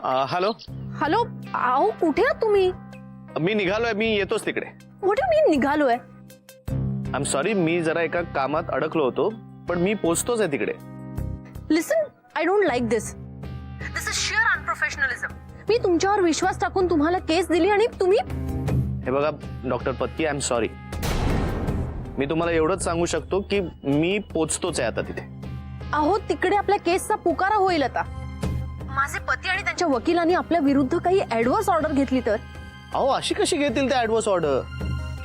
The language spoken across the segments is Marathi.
हॅलो हॅलो, आओ कुठे आहात तुम्ही? मी निघालोय, मी येतोच तिकडे. कुठे मी निघालोय? आय एम सॉरी, मी जरा एका कामात अडकलो होतो, पण मी पोहोचतोच आहे तिकडे. Listen, I don't like this. This is sheer unprofessionalism. मी तुमच्यावर विश्वास टाकून तुम्हाला केस दिली आणि तुम्ही. हे बघा doctor Patki, I am sorry. मी तुम्हाला एवढंच सांगू शकतो की मी पोहोचतोच आहे आता तिथे. अहो तिकडे आपल्या केसचा पुकारा होईल आता. माझे पती आणि त्यांच्या वकिलांनी आपल्या विरुद्ध काही ऍडव्हर्स ऑर्डर घेतली तर. अहो अशी कशी घेतील ते ऍडव्हर्स ऑर्डर?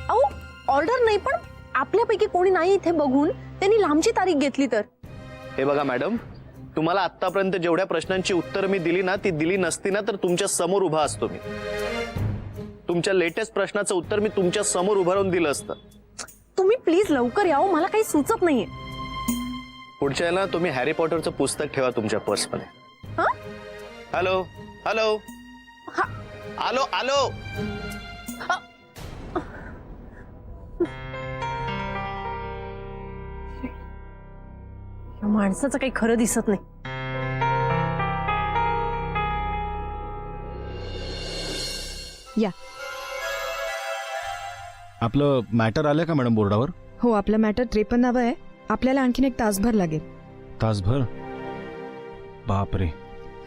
अहो ऑर्डर नाही, पण आपल्यापैकी कोणी नाही इथे बघून त्यांनी लांबची तारीख घेतली तर. हे बघा मॅडम, तुम्हाला आतापर्यंत जेवढ्या प्रश्नांची उत्तर मी दिली ना, ती दिली नसती ना तर तुमच्या समोर उभा असतो मी. तुमच्या लेटेस्ट प्रश्नाचं उत्तर मी तुमच्या समोर उभं राहून दिलं असतं. तुम्ही प्लीज लवकर यावं, मला काही सुचत नाहीये. पुढच्या याला तुम्ही हॅरी पॉटरचं पुस्तक ठेवा तुमच्या पर्समध्ये. हॅलो हॅलो आलो आलो. या माणसाचं काही खरं दिसत नाही. या आपलं मॅटर आलं का मॅडम बोर्डावर? हो, आपलं मॅटर 53 आहे. आपल्याला आणखीन एक तासभर लागेल. तासभर? बापरे.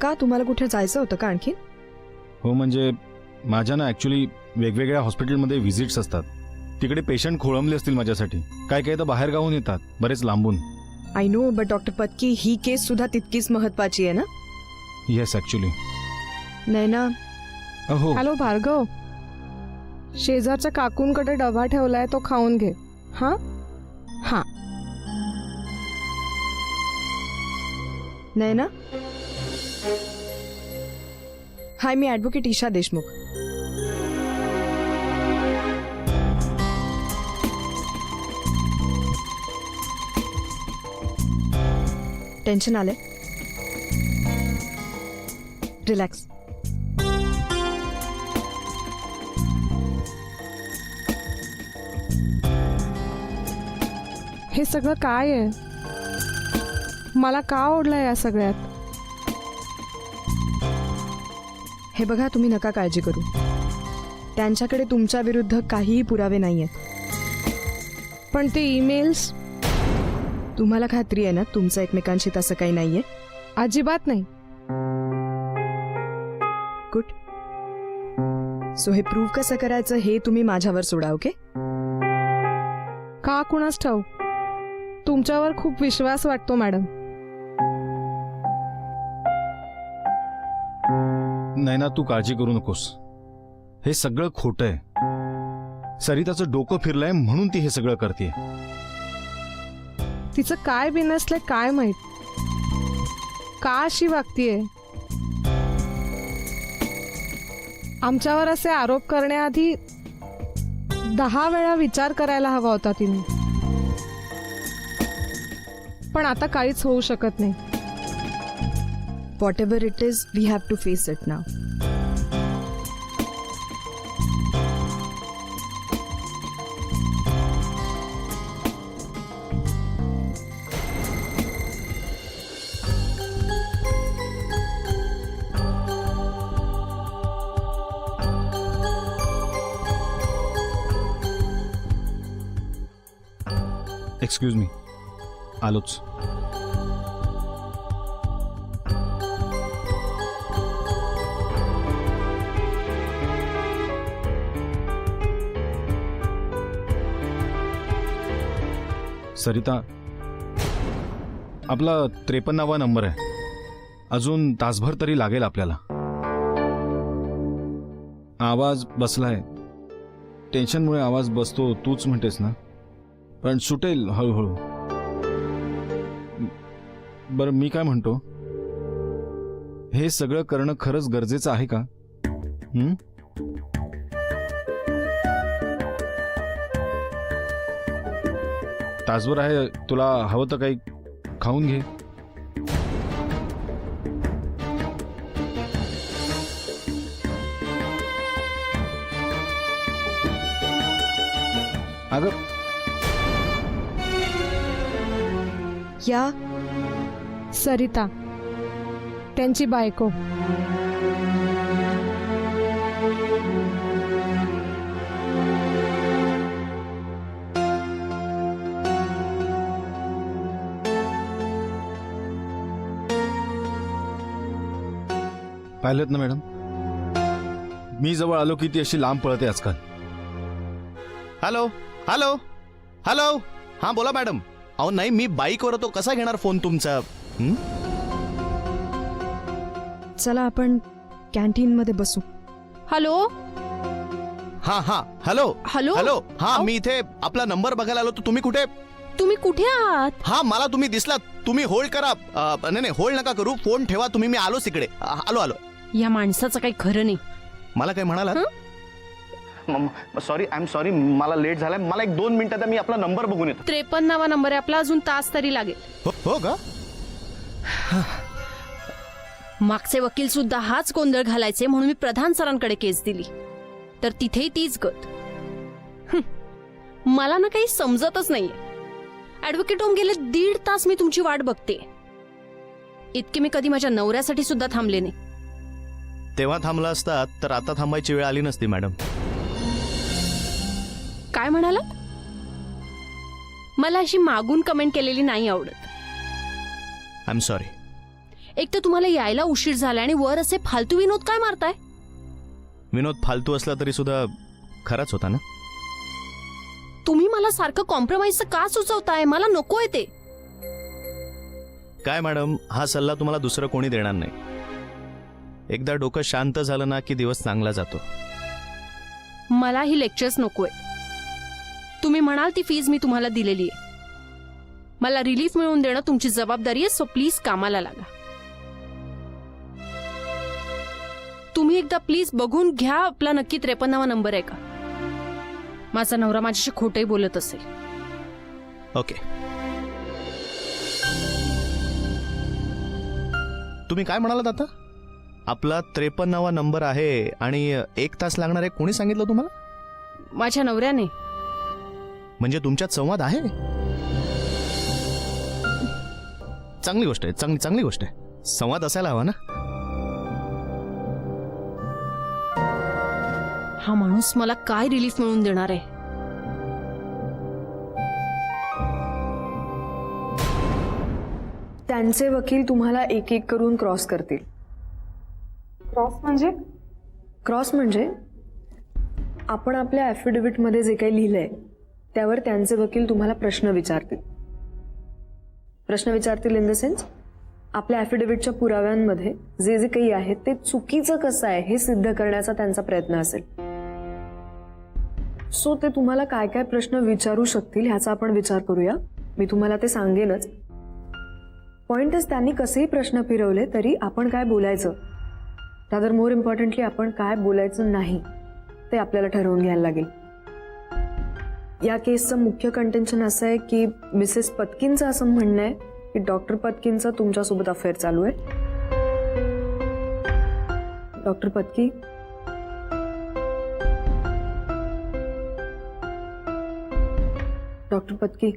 का, तुम्हाला कुठे जायचं होतं का आणखीन? हो, म्हणजे माझ्या ना ॲक्च्युली वेगवेगळ्या हॉस्पिटलमध्ये व्हिजिट्स असतात. तिकडे पेशंट खोळंबले असतील माझ्यासाठी. काय काय तर बाहेर गावून येतात, बरेच लांबून. I know, but doctor Patki, ही केस सुद्धा तितकीच महत्वाची आहे ना? Yes actually. नाही ना? हो. हॅलो भार्गव, शेजारच्या काकूंकडे डबा ठेवलाय, तो खाऊन घे. हा हा. नाही ना? हाय, मी ॲडव्होकेट ईशा देशमुख. टेन्शन आलंय? रिलॅक्स. हे सगळं काय आहे? मला का ओढलंय या सगळ्यात? हे बघा, तुम्ही नका काळजी करू. त्यांच्याकडे तुमच्या विरुद्ध काहीही पुरावे नाहीयेत. पण ते ईमेल्स? तुम्हाला खात्री आहे ना तुमचं एकमेकांशी तसं काही नाहीये? अजिबात नाही. गुड. सो हे प्रूव्ह कसं करायचं हे तुम्ही माझ्यावर सोडा. ओके? का कुणास ठाऊ, तुमच्यावर खूप विश्वास वाटतो मॅडम. नाही ना, तू काळजी करू नकोस. हे सगळं खोटं आहे. सरिताचं डोकं फिरलंय म्हणून ती हे सगळं करते. तिचं काय बिनसलंय काय माहित, का अशी वागतीये? आमच्यावर असे आरोप करण्याआधी 10 वेळा विचार करायला हवा होता तिने. पण आता काहीच होऊ शकत नाही. Whatever it is, we have to face it now. Excuse me, आलोच. सरिता, आपला 53वा नंबर आहे. अजून तासभर तरी लागेल आपल्याला. आवाज बसलाय. टेन्शनमुळे आवाज बसतो तूच म्हणतेस ना, पण सुटेल हळूहळू. बरं, मी काय म्हणतो, हे सगळं करणं खरंच गरजेचं आहे का? तासभर आहे, तुला हवं तर काही खाऊन घे. अगं, या सरिता, त्यांची बायको. पाहिलेत ना मॅडम, मी जवळ आलो की ती अशी लांब पळते आजकाल. हॅलो हॅलो हॅलो, हा बोला मॅडम. अहो नाही, मी बाईकवर होतो, कसा घेणार फोन तुमचा? चला आपण कॅन्टीन मध्ये बसू. हॅलो हा हा हॅलो हॅलो हॅलो. हा अहो. मी इथे आपला नंबर बघायला आलो. तुम्ही कुठे? तुम्ही कुठे आहात? हा मला तुम्ही दिसलात. तुम्ही होल्ड करा. नाही होल्ड नका करू, फोन ठेवा तुम्ही. मी आलोच इकडे. आलो आलो. या माणसाचं काही खरं नाही. मला काय म्हणालात? सॉरी, आय एम सॉरी, मला लेट झालाय. मला 1-2 मिनिटात मी आपला नंबर बघून येतो. 53वा नंबर आहे आपला, अजून तास तरी लागेल. हो का? मागचे वकील सुद्धा हाच गोंधळ घालायचे म्हणून मी प्रधान सरांकडे केस दिली, तर तिथेही तीच गत. मला ना काही समजतच नाहीये. ऍडव्होकेट होम गेले 1.5 तास मी तुमची वाट बघते. इतके मी कधी माझ्या नवऱ्यासाठी सुद्धा थांबले नाही. तेव्हा थांबला असतात तर आता थांबायची वेळ आली नसती मॅडम. काय म्हणाला? मला अशी मागून कमेंट केलेली नाही आवडत. I am sorry. एक तर तुम्हाला यायला उशीर झाला आणि वर असे फालतू विनोद काय मारताय? विनोद फालतू असला तरी सुद्धा खराच होता ना. तुम्ही मला सारखं कॉम्प्रोमाइजचं का सुचवताय? मला नकोय ते. काय मॅडम, हा सल्ला तुम्हाला दुसरं कोणी देणार नाही. एकदा डोकं शांत झालं ना की दिवस चांगला जातो. मला ही लेक्चर्स नकोय. तुम्ही म्हणाल ती फीज मी तुम्हाला दिलेली आहे. मला रिलीफ मिळवून देणं तुमची जबाबदारी आहे, सो प्लीज कामाला लागा. तुम्ही एकदा प्लीज बघून घ्या आपला नक्की 53वा नंबर आहे का. माझा नवरा माझ्याशी खोटंही बोलत असेल. ओके. तुम्ही काय म्हणालात आता? आपला 53वा नंबर आहे आणि 1 तास लागणार आहे. कोणी सांगितलं तुम्हाला? माझ्या नवऱ्याने. म्हणजे तुमच्यात संवाद आहे? चांगली गोष्ट आहे, चांगली गोष्ट आहे. संवाद असायला हवा ना. हा माणूस मला काय रिलीफ मिळवून देणार आहे? त्यांचे वकील तुम्हाला एक एक करून क्रॉस करतील. क्रॉस म्हणजे आपण आपल्या ॲफिडेव्हिट मध्ये जे काही लिहिलंय त्यावर त्यांचे वकील तुम्हाला प्रश्न विचारतील. इन द सेन्स आपल्या ॲफिडेव्हिटच्या पुराव्यांमध्ये जे जे काही आहे ते चुकीचं कसं आहे हे सिद्ध करण्याचा त्यांचा प्रयत्न असेल. सो ते तुम्हाला काय काय प्रश्न विचारू शकतील ह्याचा आपण विचार करूया. मी तुम्हाला ते सांगेनच. पॉइंटच त्यांनी कसेही प्रश्न फिरवले तरी आपण काय बोलायचं, रादर मोर इम्पॉर्टंटली आपण काय बोलायचं नाही ते आपल्याला ठरवून घ्यायला लागेल. या केसचं मुख्य कंटेन्शन असं आहे की मिसेस पत्कींचं असं म्हणणं आहे की डॉक्टर पत्कींचं तुमच्यासोबत अफेअर चालू आहे. Doctor Patki, doctor Patki,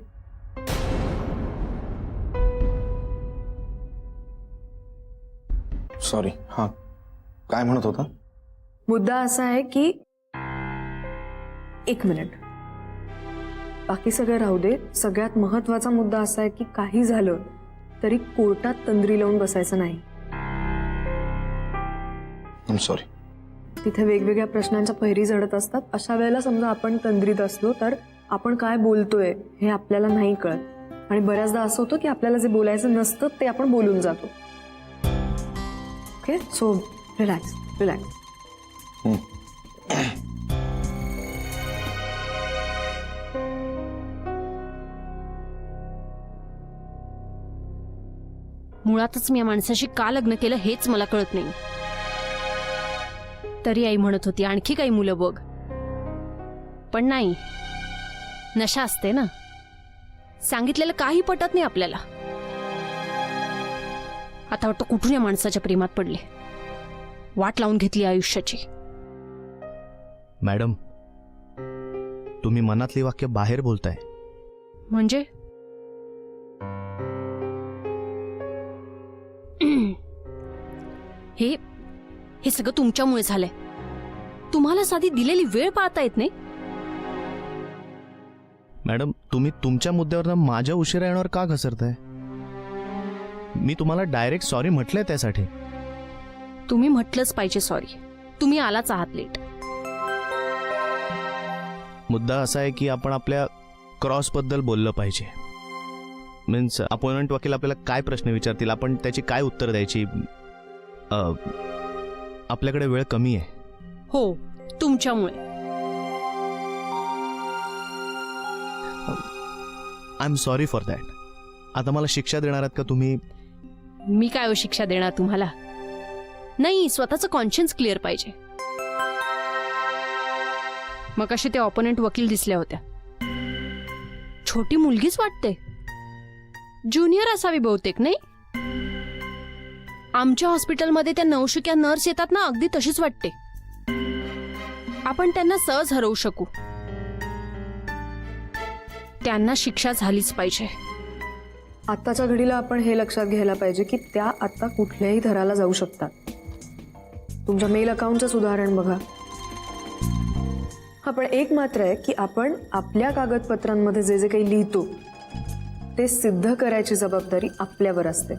sorry. हा, काय म्हणत होता? मुद्दा असा आहे की 1 मिनिट, बाकी सगळं राहू दे. सगळ्यात महत्वाचा मुद्दा असा आहे की काही झालं तरी कोर्टात तंद्री लावून बसायचं नाही. सॉरी. तिथे वेगवेगळ्या प्रश्नांच्या पहिरी जडत असतात. अशा वेळेला समजा आपण तंद्रीत असलो तर आपण काय बोलतोय हे आपल्याला नाही कळत आणि बऱ्याचदा असं होतं की आपल्याला जे बोलायचं नसतं ते आपण बोलून जातो. Okay, so relax. मुळातच मी या माणसाशी का लग्न केलं हेच मला कळत नाही. तरी आई म्हणत होती आणखी काही मुलं बघ, पण नाही, नशा असते ना. सांगितलेलं काही पटत नाही आपल्याला. आता वाटतं कुठून या माणसाच्या प्रेमात पडले, वाट लावून घेतली आयुष्याची. मॅडम, तुम्ही मनातली वाक्य बाहेर बोलताय. म्हणजे हे सगळं तुमच्यामुळे झालंय. तुम्हाला साधी दिलेली वेळ पाहता येत नाही. मॅडम, तुम्ही तुमच्या मुद्द्यावर माझ्या उशिरा येण्यावर का घसरताय? मी तुम्हाला डायरेक्ट सॉरी म्हटलंय त्यासाठी. तुम्ही म्हटलंच पाहिजे सॉरी. तुम्ही आलाच आहात लेट. मुद्दा असा आहे की आपण आपल्या क्रॉसबद्दल बोललं पाहिजे. मीन्स अपोनंट वकील आपल्याला काय प्रश्न विचारतील, आपण त्याची काय उत्तर द्यायची. आपल्याकडे वेळ कमी आहे. हो, तुमच्यामुळे. I am sorry for that. आता मला शिक्षा देणार आहात का तुम्ही? मी काय शिक्षा देणार तुम्हाला? नाही, स्वतःचं कॉन्शियन्स क्लिअर पाहिजे. मग असे ते ऑपोनेंट वकील दिसल्या होत्या. छोटी मुलगीच वाटते, ज्युनियर असावी बहुतेक, नाही? आमच्या हॉस्पिटलमध्ये त्या नवशिक्या नर्स येतात ना, अगदी तशीच वाटते. आपण त्यांना सहज हरवू शकू. त्यांना शिक्षा झालीच पाहिजे. आत्ताच्या घडीला आपण हे लक्षात घ्यायला पाहिजे की त्या आता कुठल्याही थराला जाऊ शकतात. तुमच्या मेल अकाउंटचं उदाहरण बघा. आपण एक मात्र आहे की आपण आपल्या कागदपत्रांमध्ये जे जे काही लिहितो ते सिद्ध करायची जबाबदारी आपल्यावर असते.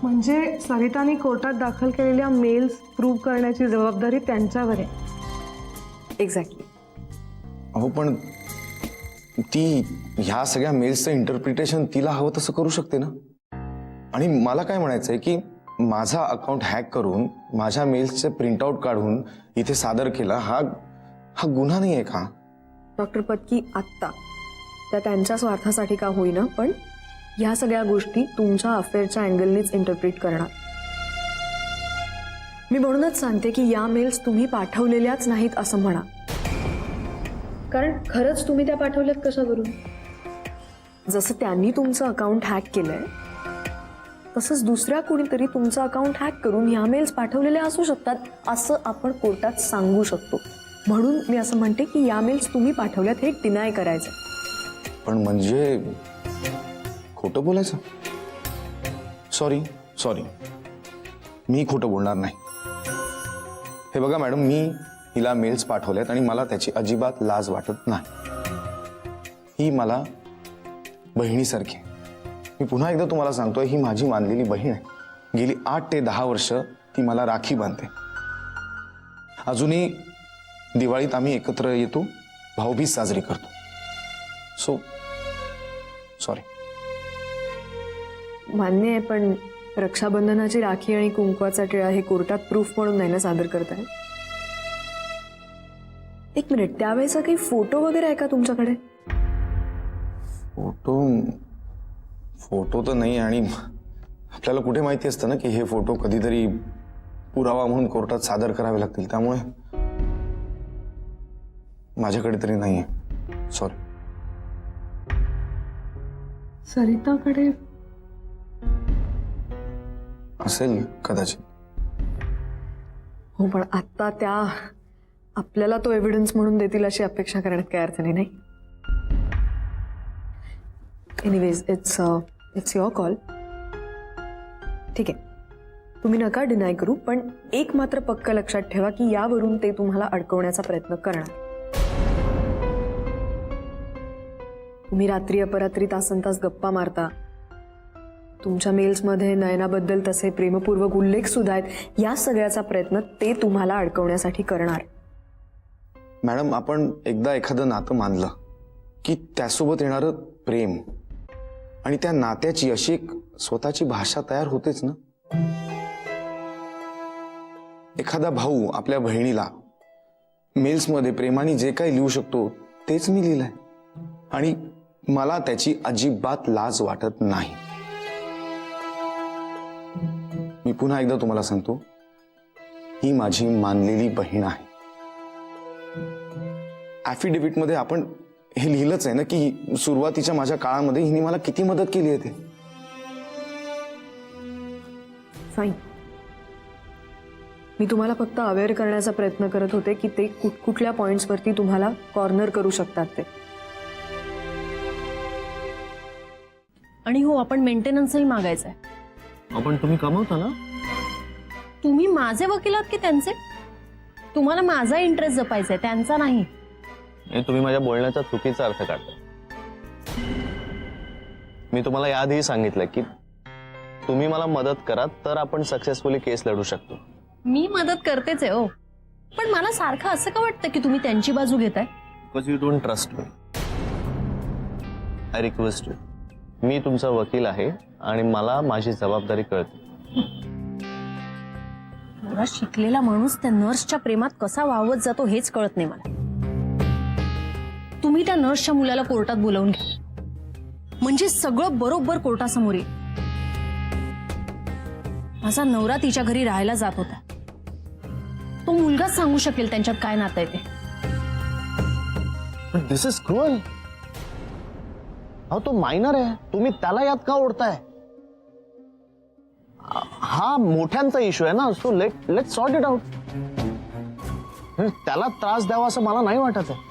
म्हणजे सरितानी कोर्टात दाखल केलेल्या मेल्स प्रूव्ह करण्याची जबाबदारी त्यांच्यावर आहे. एक्झॅक्टली. अहो पण ती ह्या सगळ्या मेल्सचं इंटरप्रिटेशन तिला हवं तसं करू शकते ना. आणि मला काय म्हणायचं आहे की माझा अकाउंट हॅक करून माझ्या मेल्सचे प्रिंटआउट काढून इथे सादर केला, हा गुन्हा नाही आहे का? डॉक्टर पत्की, आत्ता त्या त्यांच्या स्वार्थासाठी का होईना पण ह्या सगळ्या गोष्टी तुमच्या अफेअरच्या अँगलनीच इंटरप्रिट करणार. मी म्हणूनच सांगते की या मेल्स तुम्ही पाठवलेल्याच नाहीत असं म्हणा. कारण खरंच तुम्ही त्या पाठवल्यात कशावरून? जसं त्यांनी तुमचं अकाउंट हॅक केलंय तसंच दुसऱ्या कोणीतरी तुमचं अकाउंट हॅक करून ह्या मेल्स पाठवलेल्या असू शकतात असं आपण कोर्टात सांगू शकतो. म्हणून मी असं म्हणते की या मेल्स तुम्ही पाठवल्यात हे डिनाय करायचं. पण म्हणजे खोटं बोलायचं? सॉरी मी खोटं बोलणार नाही. हे बघा मॅडम, मी हिला मेल्स पाठवल्यात आणि मला त्याची अजिबात लाज वाटत नाही. ही मला बहिणीसारखी आहे. मी पुन्हा एकदा तुम्हाला सांगतोय, ही माझी मानलेली बहीण आहे. गेली 8 ते 10 वर्ष ती मला राखी बांधते. अजूनही दिवाळीत आम्ही एकत्र येतो, भाऊबीज साजरी करतो. So sorry. मान्य आहे, पण रक्षाबंधनाची राखी आणि कुंकवाचा टिळा हे कोर्टात प्रूफ म्हणून नाही ना सादर करताय. एक मिनिट, त्यावेळेचा काही फोटो वगैरे आहे का तुमच्याकडे? फोटो तर नाही. आणि आपल्याला कुठे माहिती असतं ना की हे फोटो कधीतरी पुरावा म्हणून कोर्टात सादर करावे लागतील. त्यामुळे माझ्याकडे तरी नाहीये. सॉरी. सरिताकडे असेल कदाचित. हो, पण आता त्या आपल्याला तो एव्हिडन्स म्हणून देतील अशी अपेक्षा करण्यात काय अर्थ नाही. Anyways, it's your call. ठीक आहे, तुम्ही नका डिनाय करू, पण एक मात्र पक्क लक्षात ठेवा की यावरून ते तुम्हाला अडकवण्याचा प्रयत्न करणार. तुम्ही रात्री अपरात्री तासंतास गप्पा मारता. तुमच्या मेल्समध्ये नयनाबद्दल तसे प्रेमपूर्वक उल्लेख सुद्धा आहेत. या सगळ्याचा प्रयत्न ते तुम्हाला अडकवण्यासाठी करणार. मॅडम, आपण एकदा एखादं नातं मानलं की त्यासोबत येणारं प्रेम आणि त्या नात्याची अशी एक स्वतःची भाषा तयार होतेच ना. एखादा भाऊ आपल्या बहिणीला मेल्समध्ये प्रेमाने जे काही लिहू शकतो तेच मी लिहिलंय आणि मला त्याची अजिबात लाज वाटत नाही. मी पुन्हा एकदा तुम्हाला सांगतो, ही माझी मानलेली बहीण आहे. ॲफिडेव्हिटमध्ये आपण हे लिहिलंच आहे ना की सुरुवातीच्या माझ्या काळामध्ये हिने मला किती मदत केली आहे ते. फाईन. मी तुम्हाला फक्त अवेअर करण्याचा प्रयत्न करत होते की ते कुठल्या पॉइंट्सवरती तुम्हाला कॉर्नर करू शकतात ते. आणि हो, आपण मेंटेनन्सही मागायचं आहे. आपण तुम्ही कमवता ना. तुम्ही माझे वकील आहात की त्यांचे? तुम्हाला माझा इंटरेस्ट जपायचा आहे, त्यांचा नाही. तुम्ही माझ्या बोलण्याचा चुकीचा अर्थ काढता. मी तुम्हाला याआधीही सांगितलं की तुम्ही मला मदत करा तर आपण सक्सेसफुली केस लढू शकतो. मी मदत करतेच आहे हो, पण मला सारखं असं का वाटतं की तुम्ही त्यांची बाजू घेताय? Because you don't trust me. I request you. मी तुमचा वकील आहे आणि मला माझी जबाबदारी कळते. एवढा शिकलेला माणूस त्या नर्सच्या प्रेमात कसा वावत जातो हेच कळत नाही मला. तुम्ही त्या नर्सच्या मुलाला कोर्टात बोलावून घ्या, म्हणजे सगळं बरोबर कोर्टासमोर येईल. माझा नवरा तिच्या घरी राहायला जात होता, तो मुलगाच सांगू शकेल त्यांच्यात काय नातं आहे ते. पण दिस इज क्रूअल. अहो तो मायनर आहे, तुम्ही त्याला यात का ओढताय? हा मोठ्यांचा इश्यू आहे ना, so let sort it out. त्याला त्रास द्यावा असं मला नाही वाटत आहे.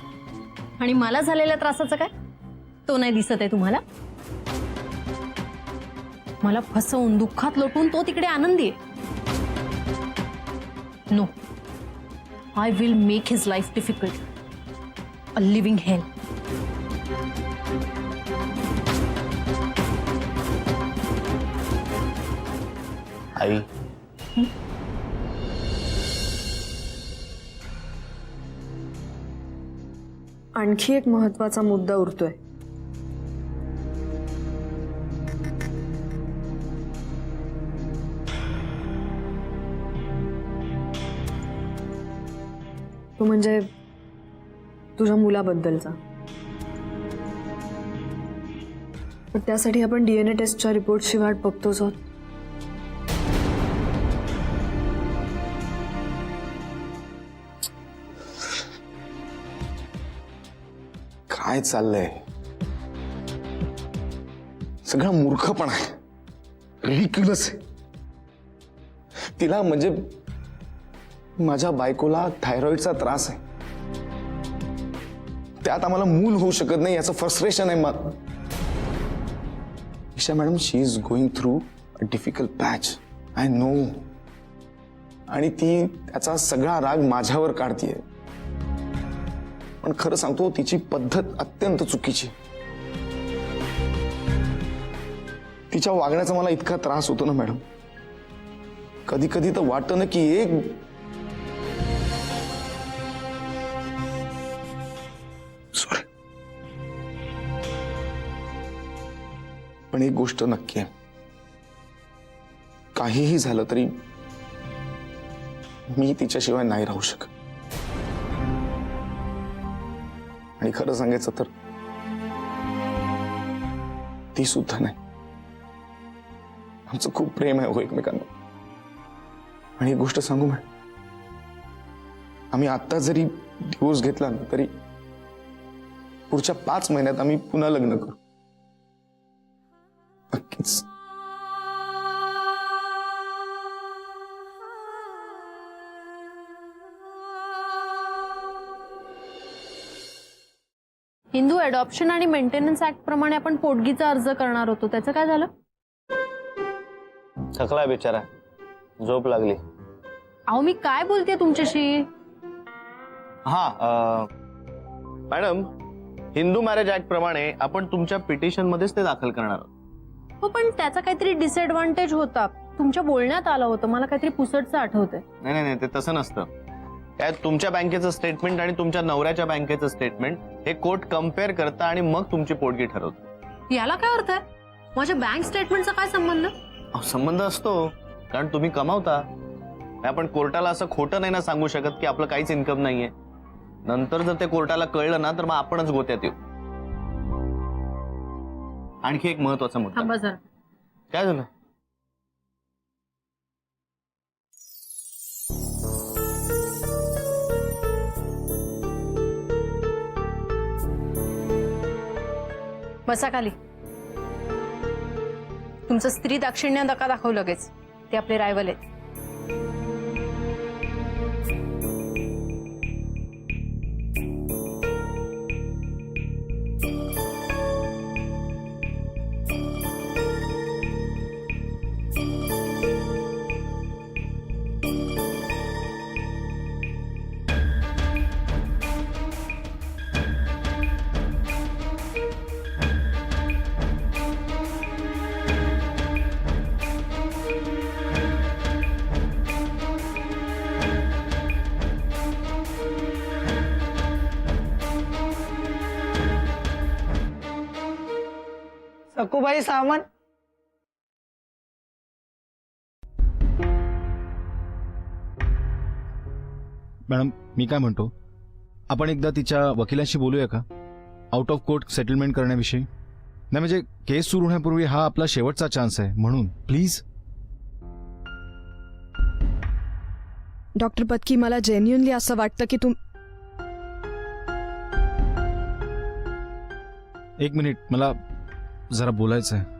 आणि मला झालेल्या त्रासाचं काय, तो नाही दिसत आहे तुम्हाला? मला फसवून दुःखात लोटून तो तिकडे आनंदी आहे. No, I will make his life difficult, a living hell. आई, आणखी एक महत्वाचा मुद्दा उरतोय. तो म्हणजे तुझ्या मुलाबद्दलचा. पण त्यासाठी आपण DNA टेस्टच्या रिपोर्टची वाट बघतोच आहोत. काय चाललंय? सगळा मूर्खपणा आहे, रिडिक्युलस आहे. तिला म्हणजे माझ्या बायकोला थायरॉइडचा त्रास आहे, त्यात आम्हाला मूल होऊ शकत नाही याचं फ्रस्ट्रेशन आहे. Isha madam, she is going through a difficult patch, I know. आणि ती त्याचा सगळा राग माझ्यावर काढतीये. पण खरं सांगतो, तिची पद्धत अत्यंत चुकीची. तिच्या वागण्याचा मला इतका त्रास होतो ना मॅडम, कधी कधी तर वाटतं ना की एक सॉरी, पण एक गोष्ट नक्की आहे, काहीही झालं तरी मी तिच्याशिवाय नाही राहू शकत. आणि खरं सांगायचं तर ती सुद्धा नाही. आमचं खूप प्रेम आहे हो एकमेकांना. आणि एक गोष्ट सांगू मॅडम, आम्ही आता जरी डिवोर्स घेतला ना तरी पुढच्या 5 महिन्यात आम्ही पुन्हा लग्न करू, नक्कीच. हिंदू अडॉप्शन आणि मेंटेनन्स ऍक्ट प्रमाणे आपण पोटगीचा अर्ज करणार होतो, त्याचं काय झालं? थकलाय बिचारा, झोप लागली. अहो मी काय बोलते तुमच्याशी? हा मॅडम, हिंदू मॅरेज ऍक्ट प्रमाणे आपण तुमच्या पिटिशन मध्येच ते दाखल करणार आहोत. हो, पण त्याचा काहीतरी डिसएडव्हान्टेज होता, तुमच्या बोलण्यात आलं होतं, मला काहीतरी पुसटचं आठवतंय. नाही, ते तसं नसतं. त्यात तुमच्या बँकेचं स्टेटमेंट आणि तुमच्या नवऱ्याच्या बँकेचं स्टेटमेंट हे कोर्ट कम्पेअर करतं आणि मग तुमची पोटगी ठरवतं. याला काय अर्थ आहे? माझ्या बँक स्टेटमेंटचा काय संबंध? संबंध असतो, कारण तुम्ही कमावता. आपण कोर्टाला असं खोटं नाही ना सांगू शकत की आपलं काहीच इन्कम नाहीये. नंतर जर ते कोर्टाला कळलं ना तर मग आपणच गोत्यात येऊ. आणखी एक महत्वाचा मुद्दा. थांबा जरा. काय झालं? बसा खाली. तुमचं स्त्री दाक्षिण्य नका दाखवू लगेच, ते आपले रायवल आहेत. सखूबाई सावंत. मॅडम मी काय म्हणतो, आपण एकदा तिच्या वकिलांशी बोलूया का, आउट ऑफ कोर्ट सेटलमेंट करण्याविषयी? नाही म्हणजे केस सुरू होण्यापूर्वी हा आपला शेवटचा चान्स आहे, म्हणून प्लीज. डॉक्टर पत्की, मला जेन्युनली असं वाटतं की एक मिनिट, मला जरा बोलायचं आहे.